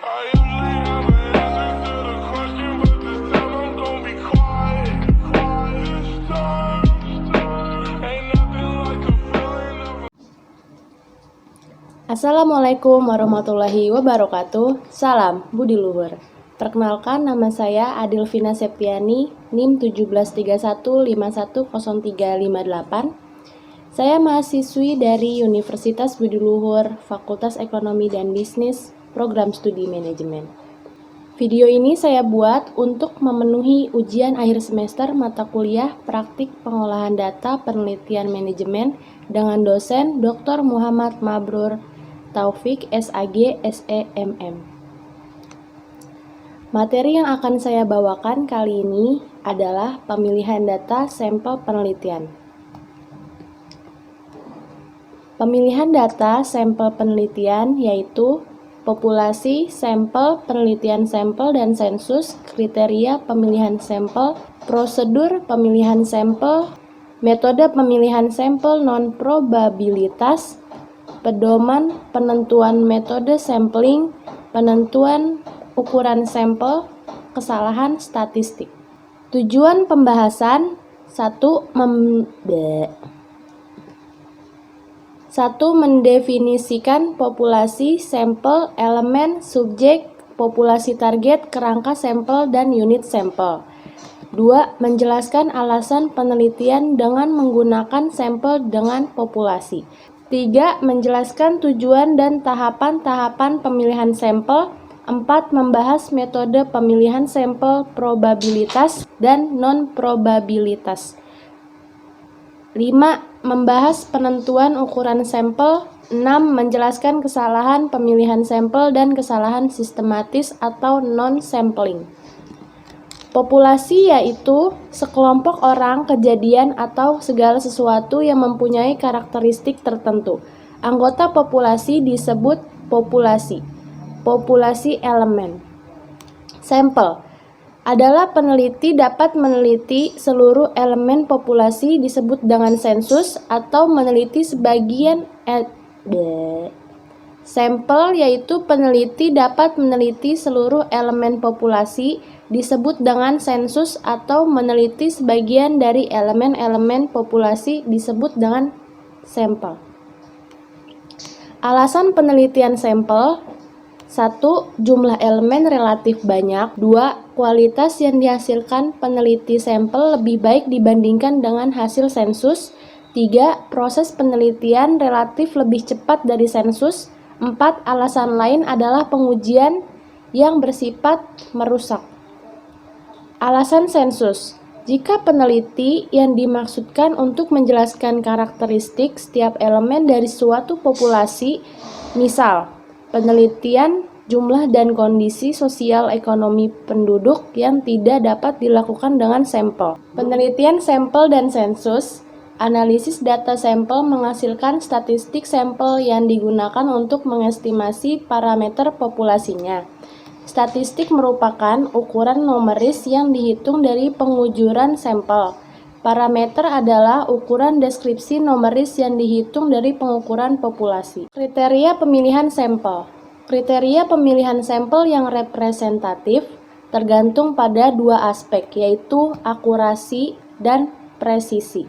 I usually have an answer to the question, but this time I'm gonna be quiet. This time, ain't nothing like the feeling of Assalamualaikum warahmatullahi wabarakatuh. Salam Budi Luhur. Perkenalkan, nama saya Adilvina Septiani, NIM 1731510358. Saya mahasiswi dari Universitas Budi Luhur, Fakultas Ekonomi dan Bisnis, Program Studi Manajemen. Video ini saya buat untuk memenuhi ujian akhir semester mata kuliah praktik pengolahan data penelitian manajemen dengan dosen Dr. Muhammad Mabrur Taufik SAG SEMM. Materi yang akan saya bawakan kali ini adalah pemilihan data sampel penelitian. Pemilihan data sampel penelitian yaitu populasi, sampel, penelitian sampel dan sensus, kriteria pemilihan sampel, prosedur pemilihan sampel, metode pemilihan sampel non-probabilitas, pedoman penentuan metode sampling, penentuan ukuran sampel, kesalahan statistik. Tujuan pembahasan 1. Mendefinisikan populasi, sampel, elemen, subjek, populasi target, kerangka sampel, dan unit sampel. 2. Menjelaskan alasan penelitian dengan menggunakan sampel dengan populasi. 3. Menjelaskan tujuan dan tahapan-tahapan pemilihan sampel. 4. Membahas metode pemilihan sampel probabilitas dan non-probabilitas. 5. Membahas penentuan ukuran sampel. 6. Menjelaskan kesalahan pemilihan sampel dan kesalahan sistematis atau non-sampling. Populasi yaitu sekelompok orang, kejadian, atau segala sesuatu yang mempunyai karakteristik tertentu. Anggota populasi disebut populasi. Populasi elemen. Sampel adalah peneliti dapat meneliti seluruh elemen populasi disebut dengan sensus atau meneliti sebagian sampel yaitu peneliti dapat meneliti seluruh elemen populasi disebut dengan sensus atau meneliti sebagian dari elemen-elemen populasi disebut dengan sampel. Alasan penelitian sampel: 1. Jumlah elemen relatif banyak. 2. Kualitas yang dihasilkan peneliti sampel lebih baik dibandingkan dengan hasil sensus. 3. Proses penelitian relatif lebih cepat dari sensus. 4. Alasan lain adalah pengujian yang bersifat merusak. Alasan sensus: jika peneliti yang dimaksudkan untuk menjelaskan karakteristik setiap elemen dari suatu populasi, misal penelitian jumlah dan kondisi sosial ekonomi penduduk yang tidak dapat dilakukan dengan sampel. Penelitian sampel dan sensus: analisis data sampel menghasilkan statistik sampel yang digunakan untuk mengestimasi parameter populasinya. Statistik merupakan ukuran numeris yang dihitung dari pengujuran sampel. Parameter adalah ukuran deskripsi numeris yang dihitung dari pengukuran populasi. Kriteria pemilihan sampel. Kriteria pemilihan sampel yang representatif tergantung pada dua aspek, yaitu akurasi dan presisi.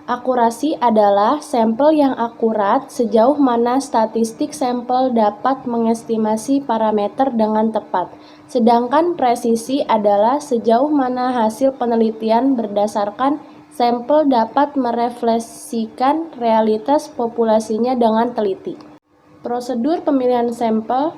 Akurasi adalah sampel yang akurat sejauh mana statistik sampel dapat mengestimasi parameter dengan tepat. Sedangkan presisi adalah sejauh mana hasil penelitian berdasarkan sampel dapat merefleksikan realitas populasinya dengan teliti. Prosedur pemilihan sampel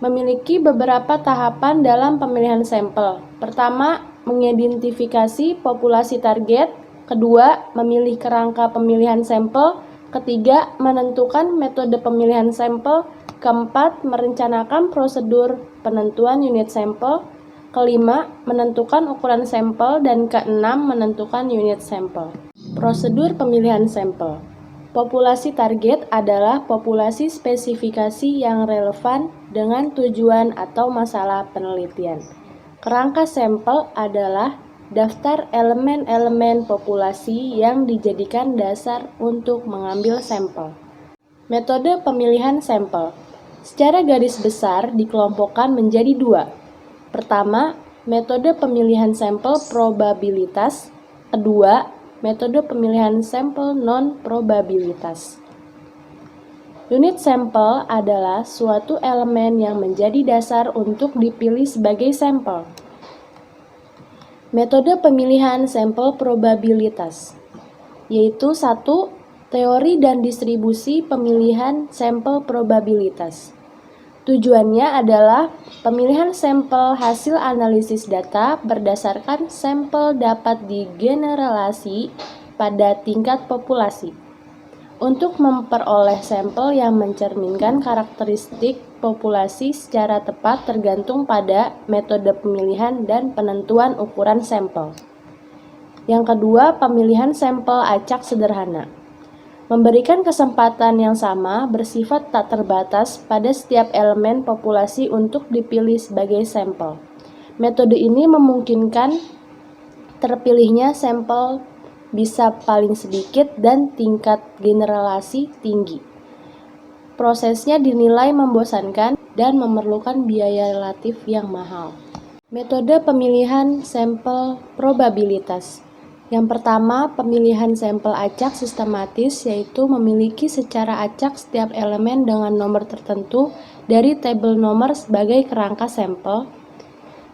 memiliki beberapa tahapan dalam pemilihan sampel. Pertama, mengidentifikasi populasi target. Kedua, memilih kerangka pemilihan sampel. Ketiga, menentukan metode pemilihan sampel. Keempat, merencanakan prosedur penentuan unit sampel. Kelima, menentukan ukuran sampel. Dan keenam, menentukan unit sampel. Prosedur pemilihan sampel. Populasi target adalah populasi spesifikasi yang relevan dengan tujuan atau masalah penelitian. Kerangka sampel adalah daftar elemen-elemen populasi yang dijadikan dasar untuk mengambil sampel. Metode pemilihan sampel. Secara garis besar dikelompokkan menjadi dua. Pertama, metode pemilihan sampel probabilitas. Kedua, metode pemilihan sampel non-probabilitas. Unit sampel adalah suatu elemen yang menjadi dasar untuk dipilih sebagai sampel. Metode pemilihan sampel probabilitas yaitu 1. Teori dan distribusi pemilihan sampel probabilitas. Tujuannya adalah pemilihan sampel hasil analisis data berdasarkan sampel dapat digeneralisasi pada tingkat populasi. Untuk memperoleh sampel yang mencerminkan karakteristik populasi secara tepat tergantung pada metode pemilihan dan penentuan ukuran sampel. Yang kedua, pemilihan sampel acak sederhana. Memberikan kesempatan yang sama bersifat tak terbatas pada setiap elemen populasi untuk dipilih sebagai sampel. Metode ini memungkinkan terpilihnya sampel bisa paling sedikit dan tingkat generalisasi tinggi. Prosesnya dinilai membosankan dan memerlukan biaya relatif yang mahal. Metode pemilihan sampel probabilitas. Yang pertama, pemilihan sampel acak sistematis, yaitu memiliki secara acak setiap elemen dengan nomor tertentu dari tabel nomor sebagai kerangka sampel.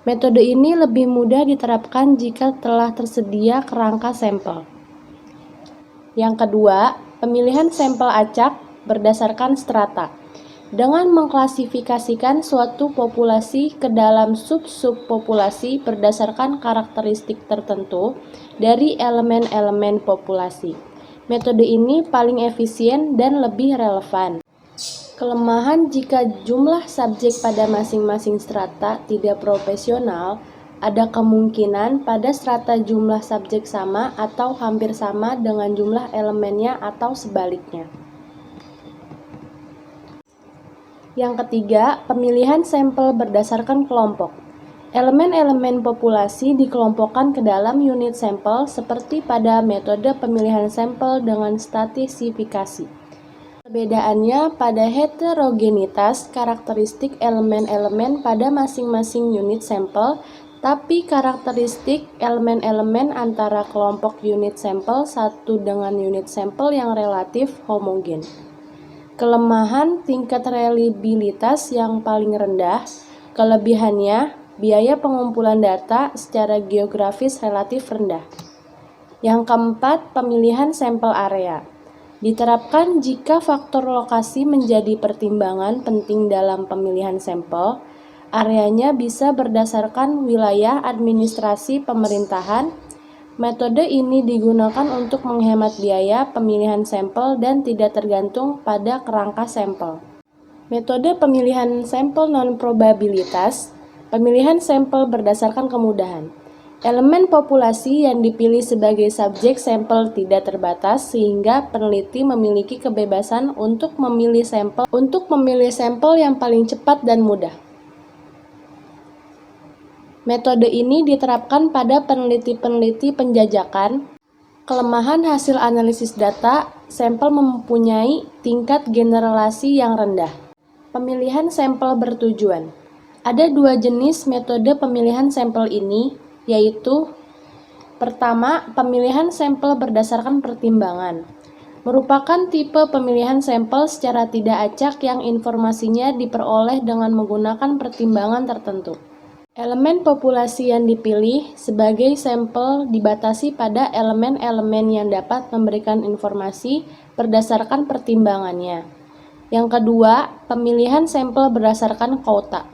Metode ini lebih mudah diterapkan jika telah tersedia kerangka sampel. Yang kedua, pemilihan sampel acak berdasarkan strata. Dengan mengklasifikasikan suatu populasi ke dalam sub-subpopulasi berdasarkan karakteristik tertentu dari elemen-elemen populasi. Metode ini paling efisien dan lebih relevan. Kelemahan jika jumlah subjek pada masing-masing strata tidak proporsional, ada kemungkinan pada strata jumlah subjek sama atau hampir sama dengan jumlah elemennya atau sebaliknya. Yang ketiga, pemilihan sampel berdasarkan kelompok. Elemen-elemen populasi dikelompokkan ke dalam unit sampel seperti pada metode pemilihan sampel dengan stratifikasi. Perbedaannya pada heterogenitas karakteristik elemen-elemen pada masing-masing unit sampel, tapi karakteristik elemen-elemen antara kelompok unit sampel satu dengan unit sampel yang relatif homogen. Kelemahan tingkat reliabilitas yang paling rendah, kelebihannya biaya pengumpulan data secara geografis relatif rendah. Yang keempat, pemilihan sampel area. Diterapkan jika faktor lokasi menjadi pertimbangan penting dalam pemilihan sampel. Areanya bisa berdasarkan wilayah administrasi pemerintahan. Metode ini digunakan untuk menghemat biaya pemilihan sampel dan tidak tergantung pada kerangka sampel. Metode pemilihan sampel non-probabilitas. Pemilihan sampel berdasarkan kemudahan. Elemen populasi yang dipilih sebagai subjek sampel tidak terbatas sehingga peneliti memiliki kebebasan untuk memilih sampel yang paling cepat dan mudah. Metode ini diterapkan pada peneliti-peneliti penjajakan. Kelemahan hasil analisis data, sampel mempunyai tingkat generalisasi yang rendah. Pemilihan sampel bertujuan. Ada dua jenis metode pemilihan sampel ini, yaitu pertama, pemilihan sampel berdasarkan pertimbangan. Merupakan tipe pemilihan sampel secara tidak acak yang informasinya diperoleh dengan menggunakan pertimbangan tertentu. Elemen populasi yang dipilih sebagai sampel dibatasi pada elemen-elemen yang dapat memberikan informasi berdasarkan pertimbangannya. Yang kedua, pemilihan sampel berdasarkan quota.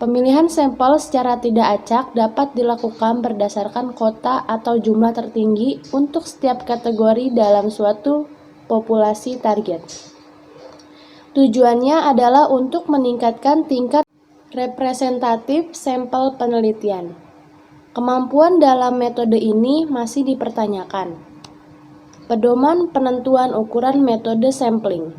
Pemilihan sampel secara tidak acak dapat dilakukan berdasarkan kota atau jumlah tertinggi untuk setiap kategori dalam suatu populasi target. Tujuannya adalah untuk meningkatkan tingkat representatif sampel penelitian. Kemampuan dalam metode ini masih dipertanyakan. Pedoman penentuan ukuran metode sampling.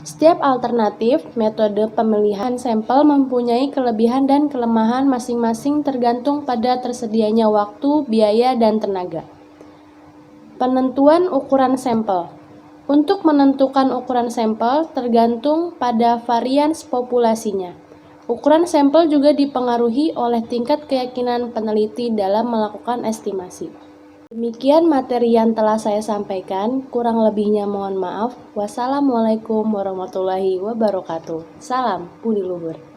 Setiap alternatif metode pemilihan sampel mempunyai kelebihan dan kelemahan masing-masing tergantung pada tersedianya waktu, biaya, dan tenaga. Penentuan ukuran sampel. Untuk menentukan ukuran sampel tergantung pada varians populasinya. Ukuran sampel juga dipengaruhi oleh tingkat keyakinan peneliti dalam melakukan estimasi. Demikian materi yang telah saya sampaikan, kurang lebihnya mohon maaf. Wassalamualaikum warahmatullahi wabarakatuh. Salam budi luhur.